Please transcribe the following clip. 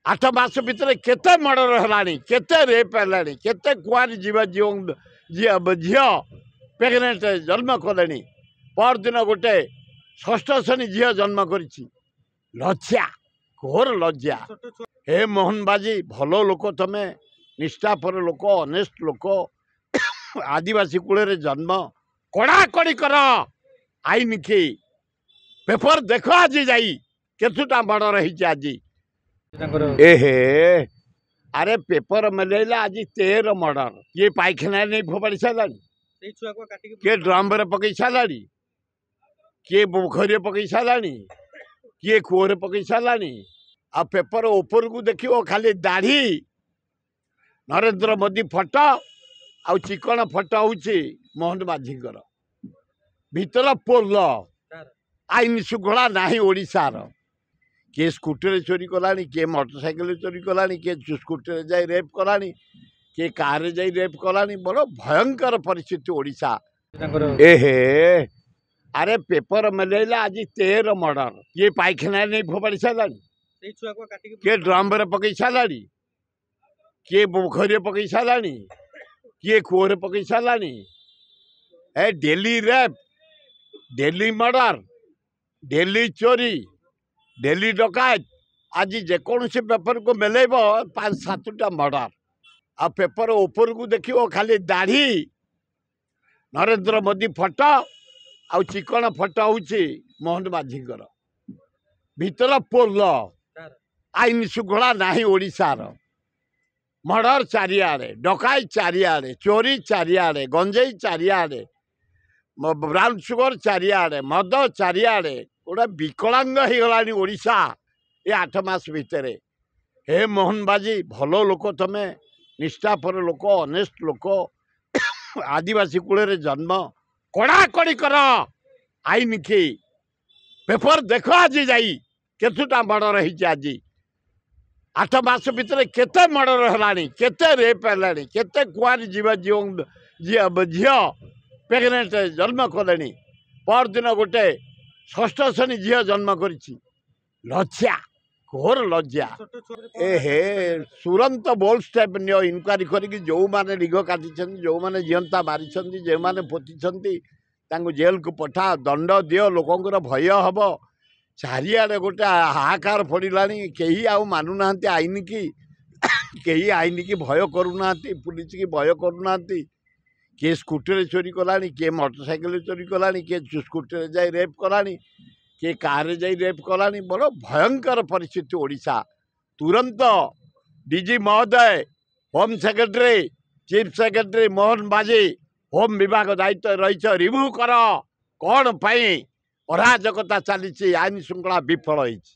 आठ मास भितर केते मर्डर है केते रेप है केते कुआरी जीवा झी प्रेगनेंट जन्म कले परदिन गोटे षष्ठ श्रेणी झी जन्म कर लज्जा घोर लज्जा। हे मोहन बाजी भल लोक तमें निष्ठापर लोक अनेस्ट लोक आदिवासी कूल जन्म कड़ाकड़ी कर आईन की पेपर देख आज जाई केतुटा मर्डर आज एहे अरे पेपर मिलेला आज 13 मर्डर किए पाइखाना नहीं फोपाड़ी सारा किए ड्रम पकई सारा किए पोखरी पकई सारा किए कूह पकई सारा आ पेपर ऊपर को देखो खाली दाढ़ी नरेंद्र मोदी फटो आ चिकन फटो हूँ मोहन माझीकर भीतर पोल आईन श्रृंखला नहीं ओडिशार किए स्कूटर चोरी कलानी किए मोटरसाइकिल चोरी कलानी किए स्कूटर जाई रेप कलानी किए कार जाई रेप कलानी बड़ भयंकर परिस्थिति ओडिशा एहे अरे पेपर मिलेला आज 13 मर्डर किए पाइखाना नहीं फोपाड़ी सारा किए ड्रम पकई सारा किए पोखरी पकई सारा किए कूह पकई सारा ए daily rape daily murder daily चोरी डेली डकायत आज जेकोसी पेपर को मिलेब 5-7टा मर्डर आ पेपर ऊपर को देखो खाली दाढ़ी नरेंद्र मोदी फटो आ चिकन फटो हूँ मोहन माझीकर भीतर पोल आईन श्रृंखला नहीं ओडिशार मर्डर चारिआडे डकायत चारिआडे चोरी चारिआडे गंजेई चारिआडे ब्राउन सुगर चारिआडे मद चारिआडे गोटे विकलांग हो गलानी ओडिशा ये 8 मास भितर। हे मोहन बाजी भल लोक तमें निष्ठापर लोक अनेस्ट लोक आदिवासी कूल जन्म कड़ाकड़ी कर आईन की पेपर देख आज जाई केतुटा मर्डर आज 8 मास भितर केते मर्डर है केते रेप है केते कुआरी जीवा झी प्रेगनेंट जन्म कले परदिन गोटे षष्ठ श्रेणी झी जन्म कर लज्जा घोर लज्जा एहे तुरंत बोल्ड स्टेप नियो इनक्वारी करी जो मैंने लिग काटी जो मैंने जीवंता मारी जो मैंने पोती जेल को पठा दंड दियो लोकंर भय हम चारिआडे गोटे हाहाकार पड़ा कहीं आउ मानुना आईन की कहीं आईन की भय करूना पुलिस की भय करूना किए स्कूटर चोरी कलानी किए मोटरसाइकिल चोरी कलानी किए स्कूटर जाई रेप कलानी किए कार जाई रेप कलानी बड़ भयंकर परिस्थिति ओडिशा। तुरंत डीजी महोदय home secretary chief secretary Mohan बाजी होम विभाग दायित्व रही रिव्यू कर कौन पाई अराजकता चली आईन श्रृंखला विफल होती।